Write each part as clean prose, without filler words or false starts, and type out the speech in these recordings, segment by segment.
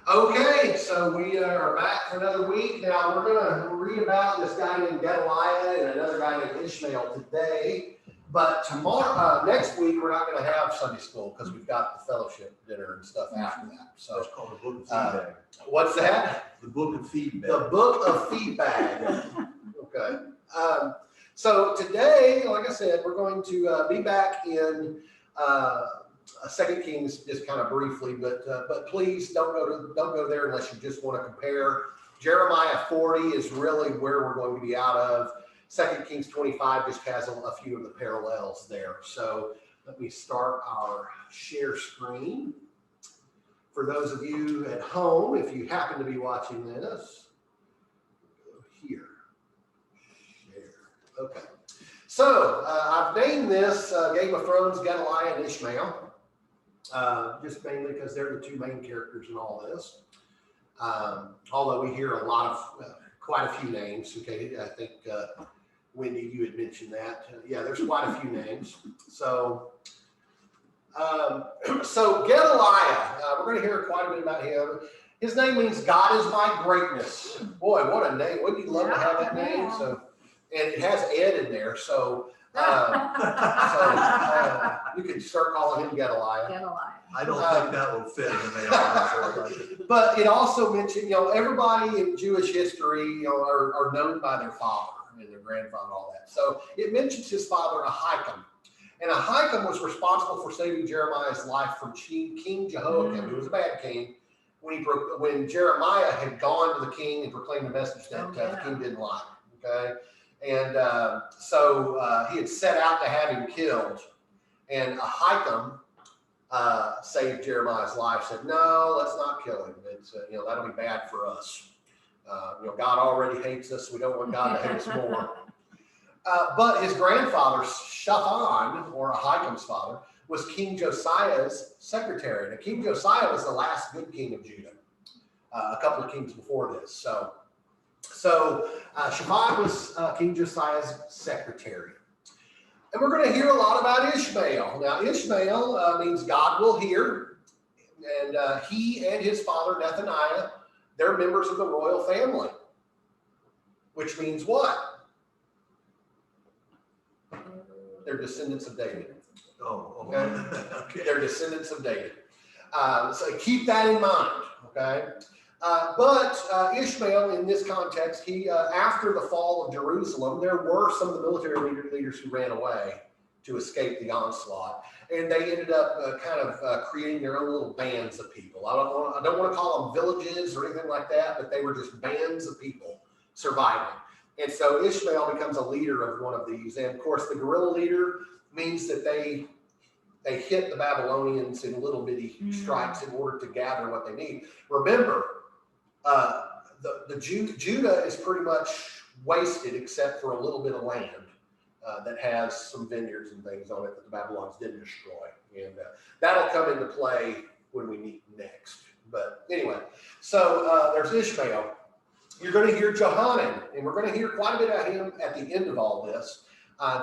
Okay, so we are back for another week. Now we're going to read about this guy named Gedaliah and another guy named Ishmael today. But tomorrow, next week, we're not going to have Sunday school because we've got the fellowship dinner and stuff after that. So it's called the Book of Feedback. What's that? The Book of Feedback. The Book of Feedback. Okay. So today, like I said, we're going to be back in 2 Kings just kind of briefly, but please don't go there unless you just want to compare. Jeremiah 40 is really where we're going to be out of. 2 Kings 25 just has a few of the parallels there. So let me start our share screen. For those of you at home, if you happen to be watching this, go here, share. Okay. So I've named this Game of Thrones, Gedaliah and Ishmael. Just mainly because they're the two main characters in all this. Although we hear quite a few names. Okay, I think Wendy, you had mentioned that. Yeah, there's quite a few names. So Gedaliah, we're going to hear quite a bit about him. His name means God is my greatness. Boy, what a name! Wouldn't you love to have that name? So, and it has Ed in there, so. You could start calling him Gedaliah. I don't think that will fit in the But it also mentioned, everybody in Jewish history, are known by their father and their grandfather and all that. So it mentions his father, Ahikam. And Ahikam was responsible for saving Jeremiah's life from King Jehoiakim, who was a bad king, when Jeremiah had gone to the king and proclaimed a message that the king didn't like. Okay. And so he had set out to have him killed. And Ahikam saved Jeremiah's life, said, no, let's not kill him. It's, that'll be bad for us. God already hates us. We don't want God to hate us more. But his grandfather, Shaphan, or Ahikam's father, was King Josiah's secretary. Now, King Josiah was the last good king of Judah, a couple of kings before this. So Shaphan was King Josiah's secretary. And we're going to hear a lot about Ishmael. Now, Ishmael means God will hear. And he and his father, Nethaniah, they're members of the royal family. Which means what? They're descendants of David. Oh, okay. Okay. They're descendants of David. So keep that in mind, okay? But Ishmael, in this context, he after the fall of Jerusalem, there were some of the military leaders who ran away to escape the onslaught, and they ended up creating their own little bands of people. I don't want to call them villages or anything like that, but they were just bands of people surviving. And so Ishmael becomes a leader of one of these, and of course, the guerrilla leader means that they hit the Babylonians in little bitty strikes in order to gather what they need. Remember, Judah is pretty much wasted except for a little bit of land that has some vineyards and things on it that the Babylonians didn't destroy. And that'll come into play when we meet next. But anyway, so there's Ishmael. You're going to hear Johanan, and we're going to hear quite a bit about him at the end of all this.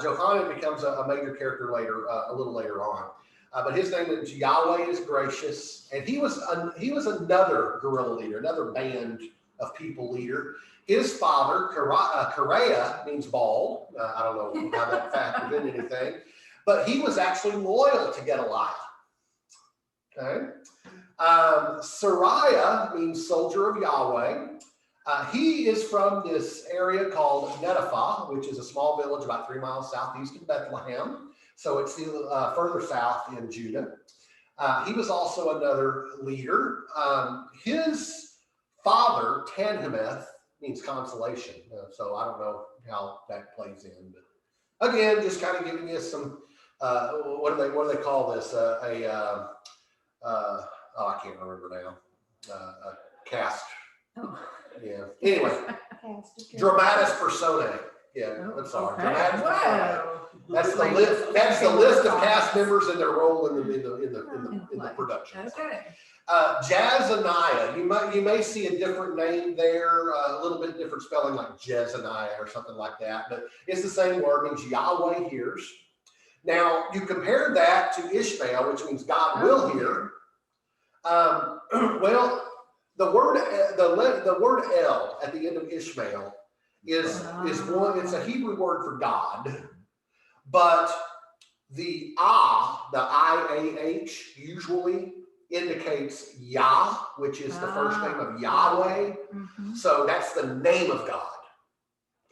Johanan becomes a major character later, a little later on. But his name is Yahweh is Gracious, and he was another guerrilla leader, another band of people leader. His father, Kareah, means bald. I don't know how that factors in anything, but he was actually loyal to Gedaliah. Okay, Sariah means soldier of Yahweh. He is from this area called Netopha, which is a small village about 3 miles southeast of Bethlehem. So it's further south in Judah. He was also another leader. His father, Tanhumeth, means consolation. So I don't know how that plays in. But again, just kind of giving you some, what do they call this? I can't remember now. A cast. Oh. Yeah. Anyway, dramatis personae. Yeah, I'm sorry. Dramatis personae. That's the list. That's the list of cast members and their role in the production. Okay. Jazaniah. You may see a different name there, a little bit different spelling, like Jezaniah or something like that. But it's the same word. It means Yahweh hears. Now you compare that to Ishmael, which means God will hear. Well, the word El at the end of Ishmael is one. It's a Hebrew word for God, but the IAH usually indicates Yah, which is the first name of Yahweh. So that's the name of God.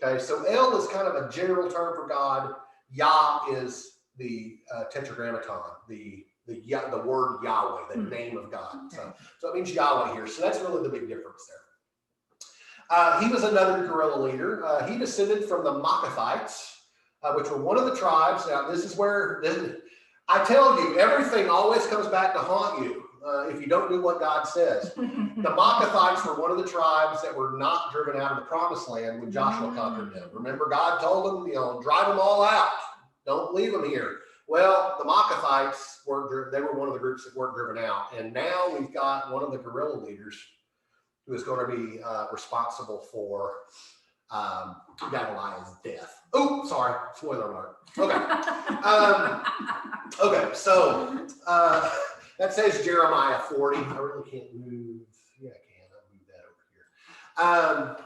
Okay, so El is kind of a general term for God. Yah is the tetragrammaton, the word Yahweh, the name of God. So it means Yahweh here. So that's really the big difference there. He was another guerrilla leader. He descended from the Maccathites, which were one of the tribes. Now, this is where I tell you, everything always comes back to haunt you if you don't do what God says. The Maccathites were one of the tribes that were not driven out of the promised land when Joshua conquered them. Remember, God told them, drive them all out. Don't leave them here. Well, the Maccathites they were one of the groups that weren't driven out. And now we've got one of the guerrilla leaders who is going to be responsible for Gedaliah's death. Oh, sorry. Spoiler alert. Okay. Okay. So that says Jeremiah 40. I really can't move. Yeah, I can. I'll move that over here.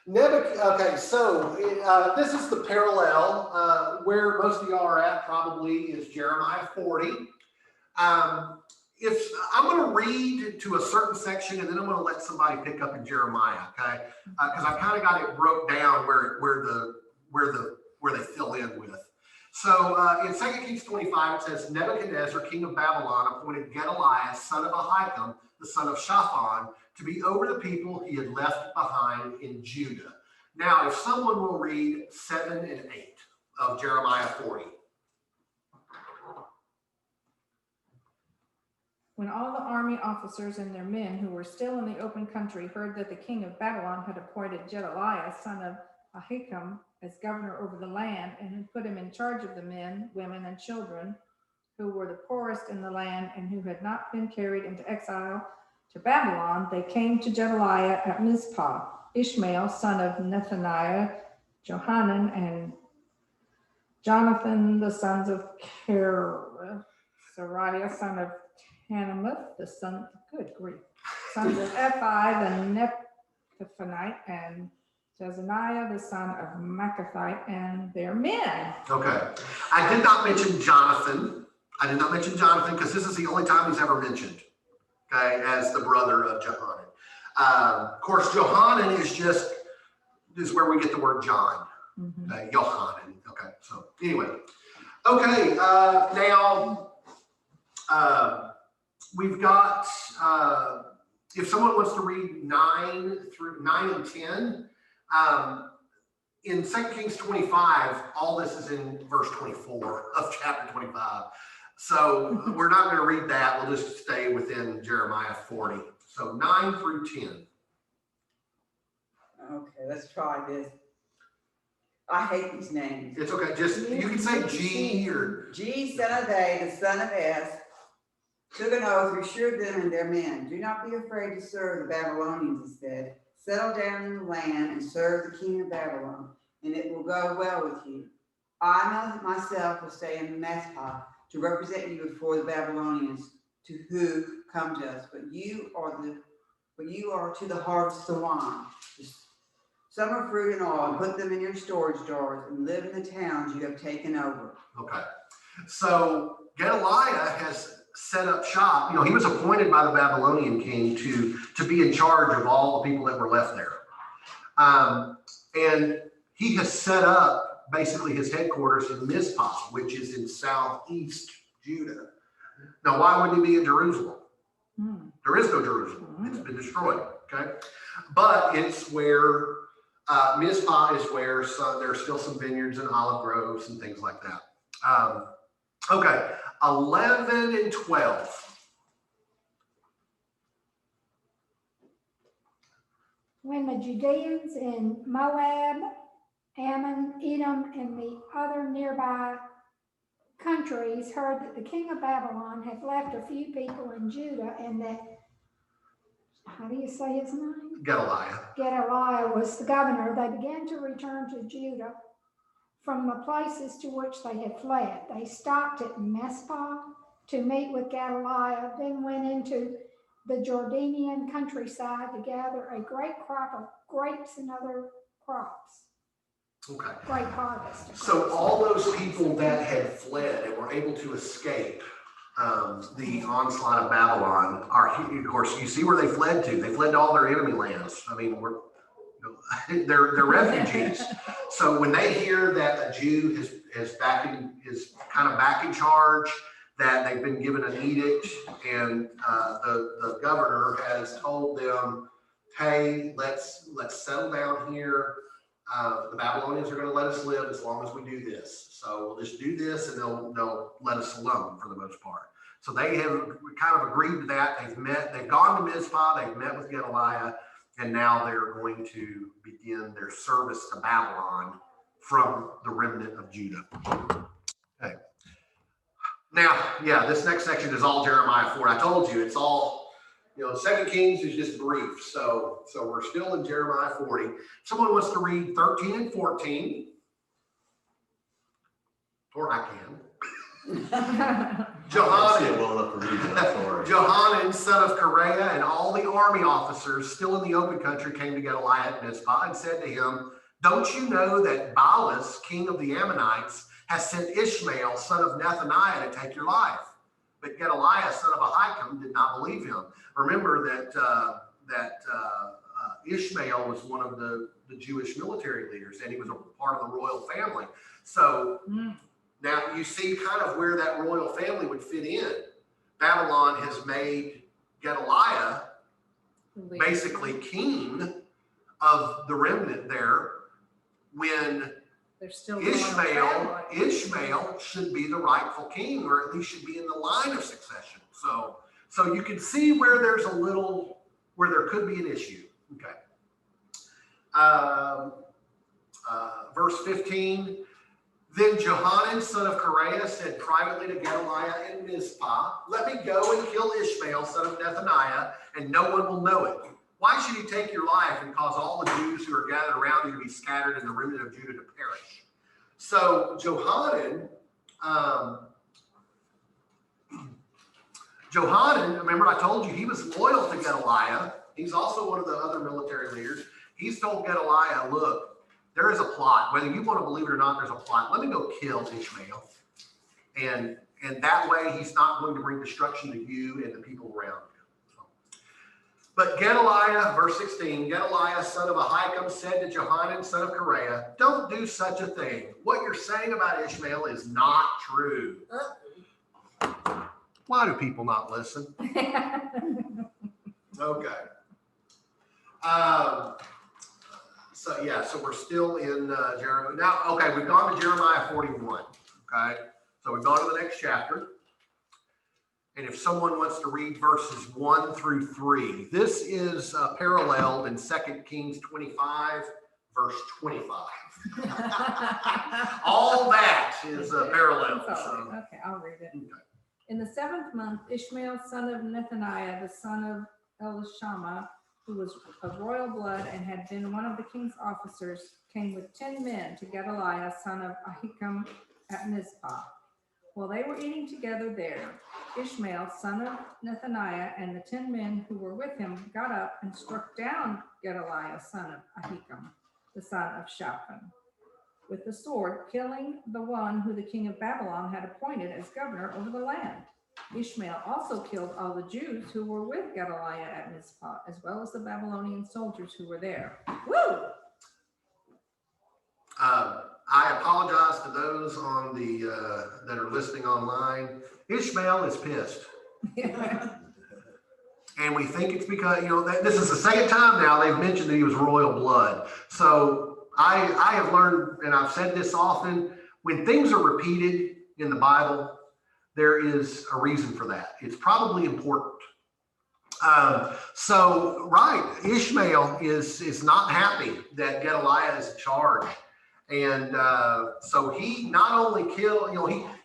Okay, so this is the parallel where most of y'all are at probably is Jeremiah 40. If I'm going to read to a certain section and then I'm going to let somebody pick up in Jeremiah, okay? Because I've kind of got it broke down where they fill in with. So in 2 Kings 25 it says Nebuchadnezzar, king of Babylon, appointed Gedaliah, son of Ahikam, the son of Shaphan, to be over the people he had left behind in Judah. Now, if someone will read 7 and 8 of Jeremiah 40. When all the army officers and their men who were still in the open country heard that the king of Babylon had appointed Gedaliah, son of Ahikam, as governor over the land and had put him in charge of the men, women, and children who were the poorest in the land and who had not been carried into exile to Babylon, they came to Gedaliah at Mizpah. Ishmael, son of Nethaniah, Johanan, and Jonathan, the sons of Kereth, Sariah, son of Hanamuth, the sons of Ephi, the Netophanite, and Jezaniah, the son of Maccathite, and their men. Okay. I did not mention Jonathan because this is the only time he's ever mentioned, okay, as the brother of Johanan. Of course, Johanan is where we get the word John. Johanan. Okay. So anyway, okay. Now we've got. If someone wants to read 9 and 10, in 2 Kings 25, all this is in verse 24 of chapter 25. So we're not going to read that. We'll just stay within Jeremiah 40. So 9 through 10. Okay, let's try this. I hate these names. It's okay. Just you can say G or G, son of A, the son of S, took an oath, assured them and their men, do not be afraid to serve the Babylonians, he said. Settle down in the land and serve the king of Babylon, and it will go well with you. I myself will stay in Mizpah to represent you before the Babylonians to who come to us, but you are to the harvest of wine, summer fruit and oil, and put them in your storage jars and live in the towns you have taken over. Okay. So Gedaliah has set up shop. He was appointed by the Babylonian king to be in charge of all the people that were left there. And he has set up basically his headquarters in Mizpah, which is in southeast Judah. Now, why wouldn't he be in Jerusalem? There is no Jerusalem. It's been destroyed. Okay. But it's where Mizpah is where there's still some vineyards and olive groves and things like that. Okay. 11 and 12. When the Judeans in Moab, Ammon, Edom, and the other nearby countries heard that the king of Babylon had left a few people in Judah and that, how do you say his name? Gedaliah was the governor, they began to return to Judah from the places to which they had fled. They stopped at Mizpah to meet with Gedaliah, then went into the Jordanian countryside to gather a great crop of grapes and other crops. Okay. Great harvest. of So grapes. all those people that had fled and were able to escape the onslaught of Babylon are, of course, you see where they fled to. They fled to all their enemy lands. I mean, they're refugees. So when they hear that a Jew is kind of back in charge, that they've been given an edict, and the governor has told them, "Hey, let's settle down here. The Babylonians are going to let us live as long as we do this. So we'll just do this, and they'll let us alone for the most part." So they have kind of agreed to that. They've gone to Mizpah, they've met with Gedaliah, and now they're going to begin their service to Babylon from the remnant of Judah. Okay. Now, yeah, this next section is all Jeremiah 4. I told you, it's all, 2 Kings is just brief. So we're still in Jeremiah 40. Someone wants to read 13 and 14, or I can. Johanan, well enough to read it, I'm sorry. Johanan, son of Kareah, and all the army officers still in the open country came to Gedaliah at Mizpah and said to him, "Don't you know that Baalis, king of the Ammonites, has sent Ishmael, son of Nethaniah, to take your life?" But Gedaliah, son of Ahikam, did not believe him. Remember that Ishmael was one of the Jewish military leaders, and he was a part of the royal family. So now you see kind of where that royal family would fit in. Babylon has made Gedaliah basically king of the remnant there, when They're still Ishmael should be the rightful king, or at least should be in the line of succession. So you can see where there could be an issue. Okay. Verse 15. Then Johanan, son of Kareah, said privately to Gedaliah in Mizpah, "Let me go and kill Ishmael, son of Nethaniah, and no one will know it. Why should he take your life and cause all the Jews who are gathered around you to be scattered and the remnant of Judah to perish?" So Johanan, remember I told you he was loyal to Gedaliah. He's also one of the other military leaders. He's told Gedaliah, "Look, there is a plot. Whether you want to believe it or not, there's a plot. Let me go kill Ishmael. And that way he's not going to bring destruction to you and the people around you." But Gedaliah, verse 16, Gedaliah, son of Ahikam, said to Johanan, son of Kareah, "Don't do such a thing. What you're saying about Ishmael is not true." Why do people not listen? Okay. So we're still in Jeremiah. Now, okay, we've gone to Jeremiah 41. Okay. So we've gone to the next chapter. And if someone wants to read verses 1 through 3, this is paralleled in 2 Kings 25, verse 25. All that is parallel. Okay, I'll read it. Okay. In the 7th month, Ishmael, son of Nethaniah, the son of Elishama, who was of royal blood and had been one of the king's officers, came with 10 men to Gedaliah, son of Ahikam, at Mizpah. While they were eating together there, Ishmael, son of Nethaniah, and the 10 men who were with him got up and struck down Gedaliah, son of Ahikam, the son of Shaphan, with the sword, killing the one who the king of Babylon had appointed as governor over the land. Ishmael also killed all the Jews who were with Gedaliah at Mizpah, as well as the Babylonian soldiers who were there. Woo! I apologize to those on the that are listening online. Ishmael is pissed. And we think it's because, that this is the second time now they've mentioned that he was royal blood. So I have learned, and I've said this often, when things are repeated in the Bible, there is a reason for that. It's probably important. Ishmael is not happy that Gedaliah is in charge. And so he not only killed,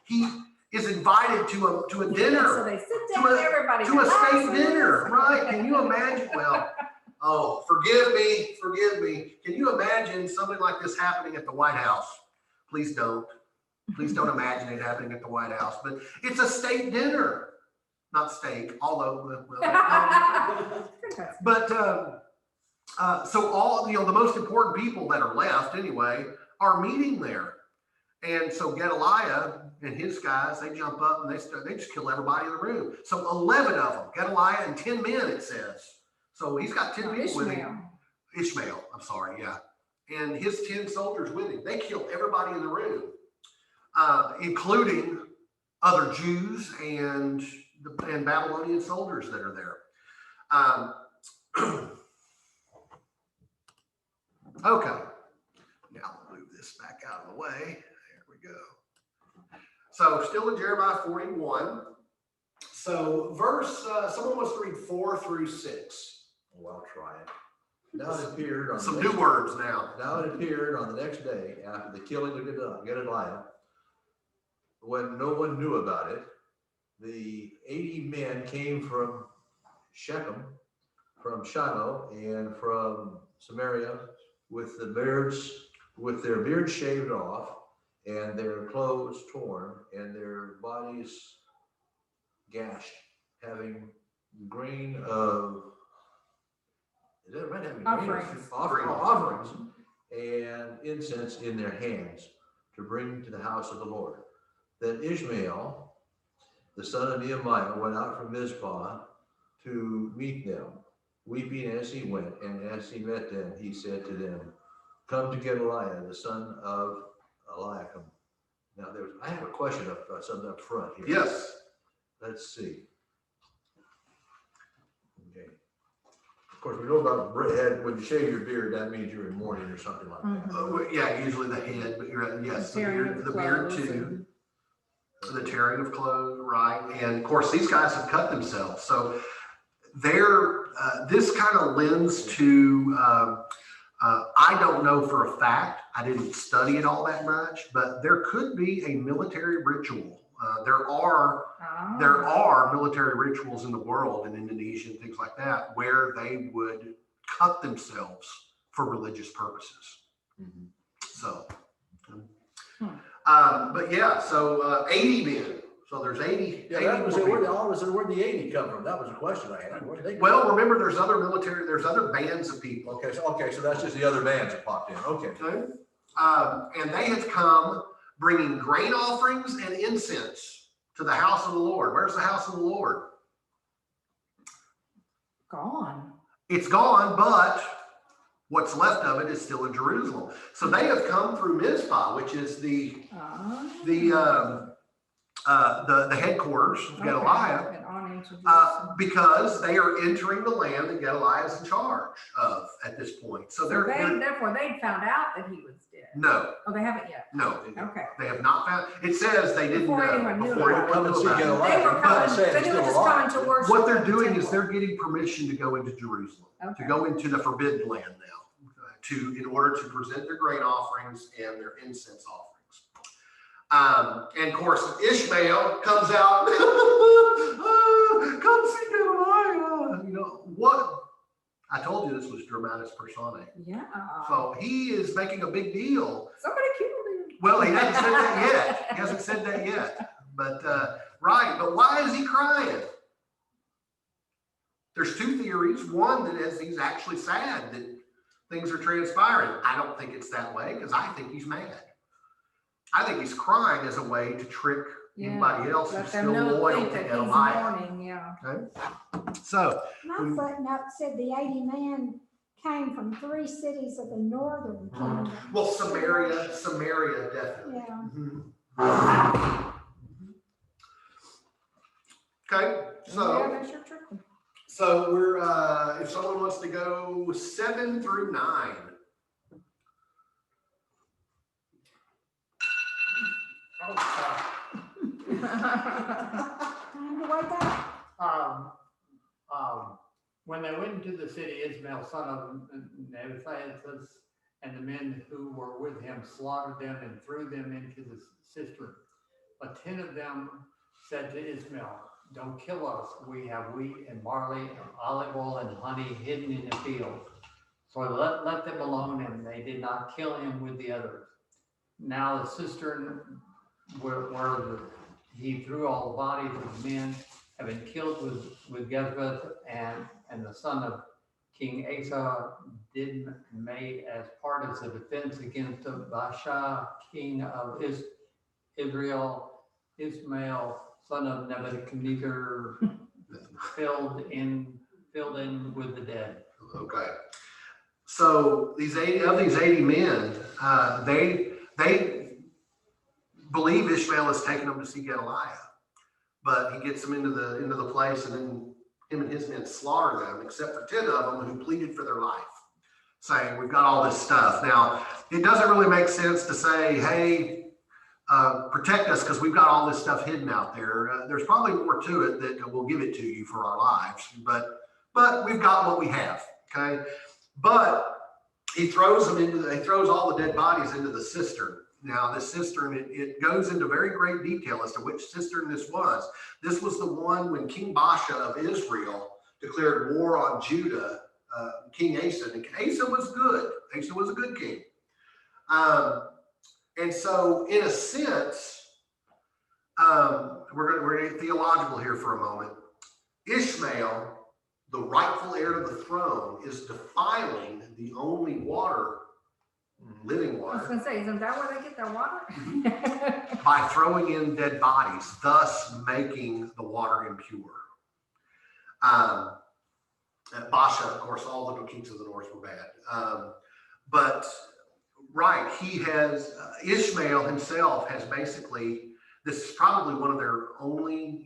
he is invited to a dinner. So they sit down, everybody to a state dinner, right? Can you imagine? Well, oh, forgive me. Can you imagine something like this happening at the White House? Please don't. Please don't imagine it happening at the White House. But it's a state dinner. not steak, although, well, but, so all, the most important people that are left anyway are meeting there. And so Gedaliah and his guys, they jump up and they just kill everybody in the room. So 11 of them, Gedaliah and 10 men, it says. So he's got 10 people with him. Ishmael, I'm sorry, yeah. And his 10 soldiers with him. They kill everybody in the room, including other Jews and Babylonian soldiers that are there. Okay, now I'll move this back out of the way. There we go. So still in Jeremiah 41. So verse, someone wants to read 4 through 6. Well, I'll try it. Now it appeared on Some the new next, words now. now it appeared on the next day after the killing of Gedaliah, when no one knew about it, the 80 men came from Shechem, from Shiloh, and from Samaria with their beards shaved off, and their clothes torn, and their bodies gashed, having grain of, is that right? Having Offerings. Offerings and incense in their hands to bring to the house of the Lord. Then Ishmael, the son of Nehemiah, went out from Mizpah to meet them, weeping as he went. And as he met them, he said to them, "Come to Gedaliah, the son of Eliakim." Now, I have a question something up front here. Yes. Let's see. Okay. Of course, we know about bread. When you shave your beard, that means you're in mourning or something like that. Yeah, usually the head, but you're right. Yes, the Tearing beard, of the beard clothes too. The tearing of clothes, right? And of course, these guys have cut themselves. So they're, this kind of lends to, I don't know for a fact, I didn't study it all that much, but there could be a military ritual. There are military rituals in the world, in Indonesia and things like that, where they would cut themselves for religious purposes. Mhm. So, but yeah, so 80 men. So there's 80. Yeah, 80 that was more it. Where people. where'd the 80 come from? That was a question I had. Where did they come Well, remember, there's other bands of people. from? Okay, so that's just the other bands that popped in. Okay. Okay. And they have come bringing grain offerings and incense to the house of the Lord. Where's the house of the Lord? Gone. It's gone, but what's left of it is still in Jerusalem. So they have come through Mizpah, which is the headquarters of Gedaliah, And on into Jerusalem. because they are entering the land that Gedaliah is in charge of at this point. So So they're therefore they found out that he was dead. no, Oh, they haven't yet. no, Okay. they have not found. It says they didn't Before know anyone knew before about anyone it. knew about it. Gedaliah. They were Not coming, saying but it's they were still just alive. coming to worship. What they're at the doing is temple. they're getting permission to go into Jerusalem, to Okay. go into the forbidden land now, in order to present their grain offerings and their incense offerings. And of course, Ishmael comes out, come see Gedaliah. You know what? I told you this was dramatis personae. Yeah. So he is making a big deal. Somebody killed him. Well, he hasn't said that yet. He hasn't said that yet. But right, but why is he crying? There's two theories. One that is he's actually sad that things are transpiring. I don't think it's that way, because I think he's mad. I think he's crying as a way to trick anybody else Let who's them still know loyal think to that he's Gedaliah. mourning, yeah. So My footnote said the 80 men came from 3 cities of the northern kingdom. well, Samaria definitely. Yeah. Mhm. Okay, Yeah, so they sure tricked him. so we're if someone wants to go 7 through 9. Time to wake up. When they went into the city, Ishmael, son of Nebuchadnezzar, and the men who were with him slaughtered them and threw them into the cistern. But 10 of them said to Ishmael, "Don't kill us. We have wheat and barley and olive oil and honey hidden in the field." So let them alone, and they did not kill him with the others. Now the cistern where he threw all the bodies of the men have been killed with Jezebel, and the son of King Asa did made as part of the defense against the Baasha, king of Israel, Ismail, son of Nebuchadnezzar, filled in with the dead. Okay. So these 80 men, they believe Ishmael has taken them to see Gedaliah, but he gets them into the place, and then him and his men slaughter them, except for 10 of them who pleaded for their life, saying, we've got all this stuff. Now, it doesn't really make sense to say, hey, protect us because we've got all this stuff hidden out there. There's probably more to it that we'll give it to you for our lives, but we've got what we have, okay? But he throws all the dead bodies into the cistern. Now, this cistern, it goes into very great detail as to which cistern this was. This was the one when King Baasha of Israel declared war on Judah, King Asa. And Asa was good. Asa was a good king. And so, in a sense, we're going to get theological here for a moment. Ishmael, the rightful heir to the throne, is defiling the only water, living I was water, gonna say, isn't that where they get their water? by throwing in dead bodies, thus making the water impure. Baasha, of course, all the kings of the north were bad. But right, he has, Ishmael himself has basically, this is probably one of their only,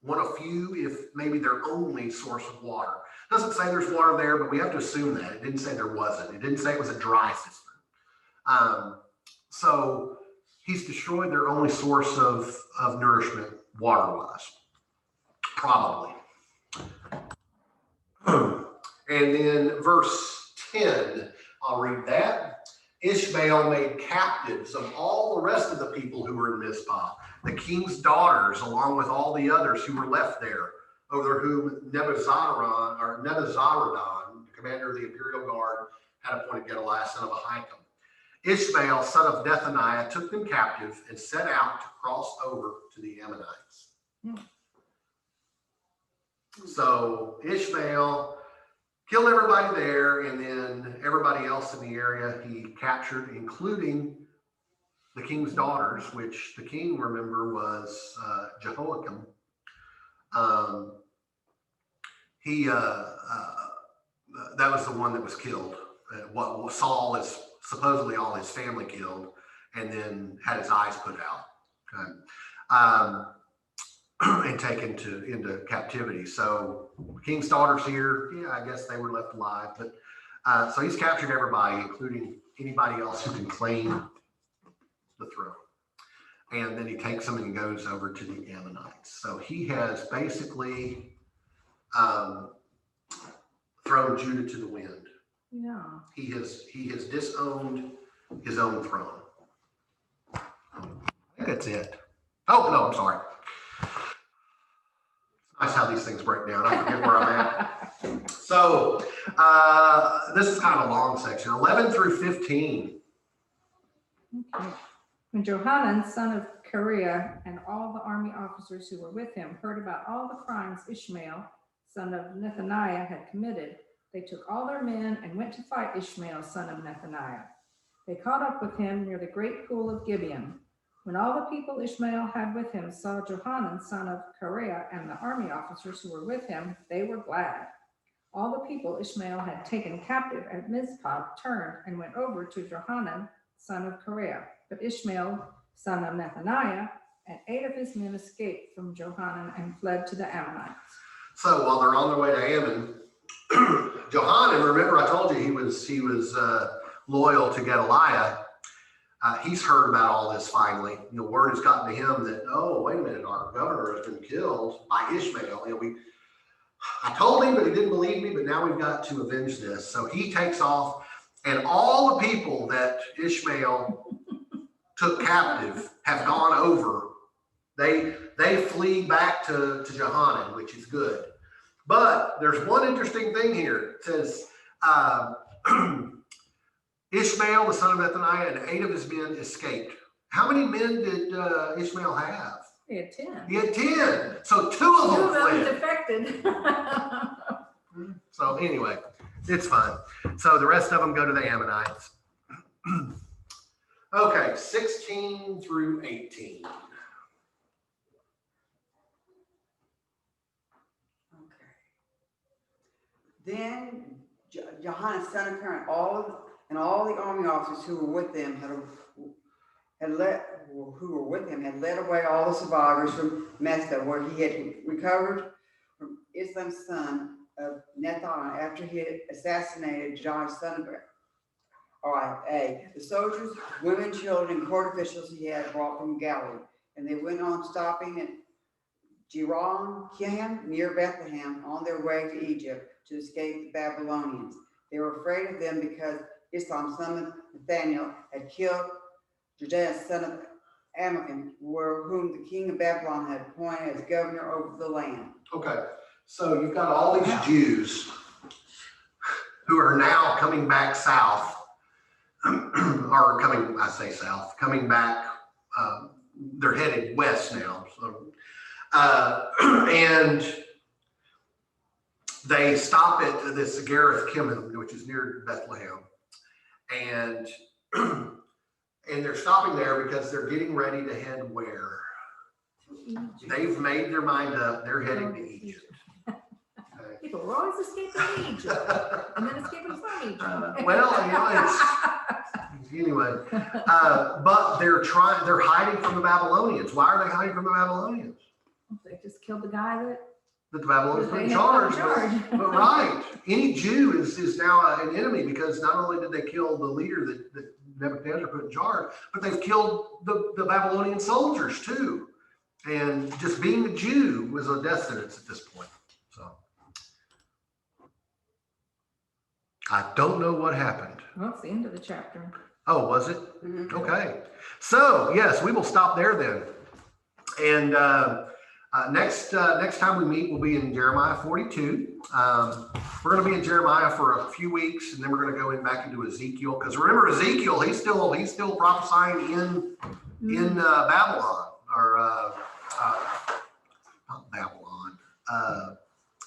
one of few, if maybe their only source of water. Doesn't say there's water there, but we have to assume that. It didn't say there wasn't. It didn't say it was a dry cistern. So he's destroyed their only source of nourishment water-wise, probably. And then verse 10, I'll read that. Ishmael made captives of all the rest of the people who were in Mizpah, the king's daughters, along with all the others who were left there, over whom Nebuzaradan, the commander of the imperial guard, had appointed Gedaliah, son of Ahikam. Ishmael, son of Nethaniah, took them captive and set out to cross over to the Ammonites. So Ishmael killed everybody there, and then everybody else in the area he captured, including the king's daughters, which the king, remember, was Jehoiakim. That was the one that was killed. What Saul is supposedly all his family killed, and then had his eyes put out, okay? And taken into captivity. So king's daughters here, yeah, I guess they were left alive, but so he's captured everybody, including anybody else who can claim the throne. And then he takes them and goes over to the Ammonites. So he has basically thrown Judah to the wind. Yeah. He has disowned his own throne. I think that's it. Oh, no, I'm sorry. It's nice how these things break down. I forget where I'm at. So this is kind of a long section, 11 through 15. Okay. When Johanan, son of Kareah, and all the army officers who were with him heard about all the crimes Ishmael, son of Nethaniah, had committed, they took all their men and went to fight Ishmael, son of Nethaniah. They caught up with him near the great pool of Gibeon. When all the people Ishmael had with him saw Johanan, son of Kareah, and the army officers who were with him, they were glad. All the people Ishmael had taken captive at Mizpah turned and went over to Johanan, son of Kareah. But Ishmael, son of Nethaniah, and 8 of his men escaped from Johanan and fled to the Ammonites. So while they're on their way to Ammon, Johanan, remember I told you he was loyal to Gedaliah. He's heard about all this finally. Word has gotten to him that, oh, wait a minute, our governor has been killed by Ishmael. I told him, but he didn't believe me, but now we've got to avenge this. So he takes off, and all the people that Ishmael took captive have gone over. They flee back to Johanan, which is good. But there's one interesting thing here. It says, Ishmael, the son of Nethaniah, and 8 of his men escaped. How many men did Ishmael have? He had 10. He had 10. So 2 of Two them of them fled. defected. So anyway, it's fine. So the rest of them go to the Ammonites. Okay, 16 through 18. Okay. Then Johannes, son of Curran, all the army officers who were with them had led away all the survivors from Methda, where he had recovered from Islam's son of Nathan after he had assassinated John, son of. All right, A, the soldiers, women, children, and court officials he had brought from Galilee, and they went on stopping at Jerusalem near Bethlehem on their way to Egypt to escape the Babylonians. They were afraid of them because Islam, son of Nathaniel, had killed Judas, son of Amakan, whom the king of Babylon had appointed as governor over the land. Okay, so you've got all these Jews who are now coming back south, or coming, I say south, coming back, they're headed west now. So, and they stop at this Gareth Kimmon, which is near Bethlehem. And they're stopping there because they're getting ready to head where? They've made their mind up. They're heading to Egypt. Okay. People were always escaping Egypt and then escaping from Egypt. Well, it's anyway. But they're hiding from the Babylonians. Why are they hiding from the Babylonians? They just killed the guy that That the Babylonians put they in had charge. put in charge. But right, any Jew is now an enemy because not only did they kill the leader that Nebuchadnezzar put in charge, but they've killed the Babylonian soldiers too. And just being a Jew was a death sentence at this point. So I don't know what happened. Well, it's the end of the chapter. Oh, was it? Mhm. Okay. So yes, we will stop there then. And next time we meet, we'll be in Jeremiah 42. We're going to be in Jeremiah for a few weeks, and then we're going to go back into Ezekiel. Because remember, Ezekiel, he's still prophesying in Babylon, or not Babylon,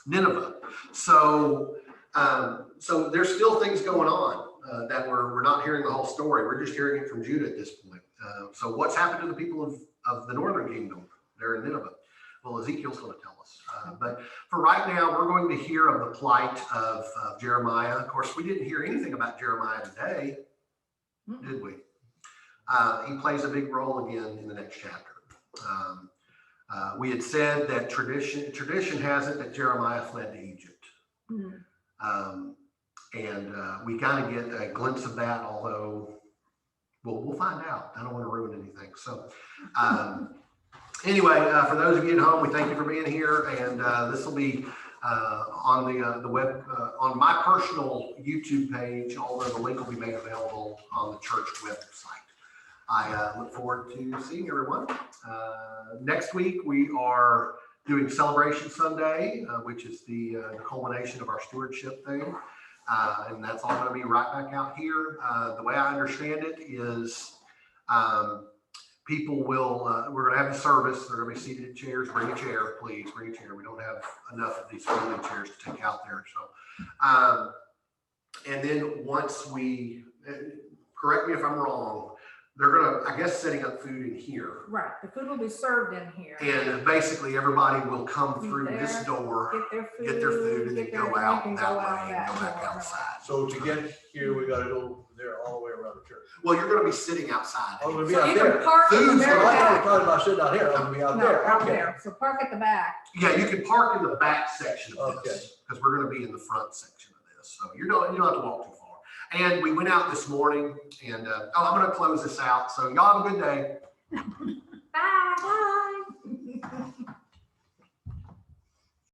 Nineveh. So there's still things going on that we're not hearing the whole story. We're just hearing it from Judah at this point. So what's happened to the people of the northern kingdom? They're in Nineveh. Well, Ezekiel's going to tell us. But for right now, we're going to hear of the plight of Jeremiah. Of course, we didn't hear anything about Jeremiah today, did we? He plays a big role again in the next chapter. We had said that tradition has it that Jeremiah fled to Egypt. And we kind of get a glimpse of that, although we'll find out. I don't want to ruin anything. So anyway, for those of you at home, we thank you for being here. And this will be on the web, on my personal YouTube page, although the link will be made available on the church website. I look forward to seeing everyone. Next week, we are doing Celebration Sunday, which is the culmination of our stewardship thing. And that's all going to be right back out here. The way I understand it is people will, we're going to have a service. They're going to be seated in chairs. Bring a chair, please. Bring a chair. We don't have enough of these folding chairs to take out there. So, and then once we, correct me if I'm wrong, they're going to, I guess, setting up food in here. Right, the food will be served in here. And basically everybody will come through this door, get their food, and then get their go drink out and that go way out and that go back door. outside. So to get here, we gotta go there all the way around the church. Well, you're going to be sitting outside. Oh, we'll be So out you there. can park at the Food's very Well, I thought we were back. talking about sitting out here, I'm gonna be out No, there. out Okay. there. So park at the back. Yeah, you can park in the back section of Okay. this because we're going to be in the front section of this. So you don't have to walk too far. And we went out this morning and I'm going to close this out. So y'all have a good day. Bye. Bye.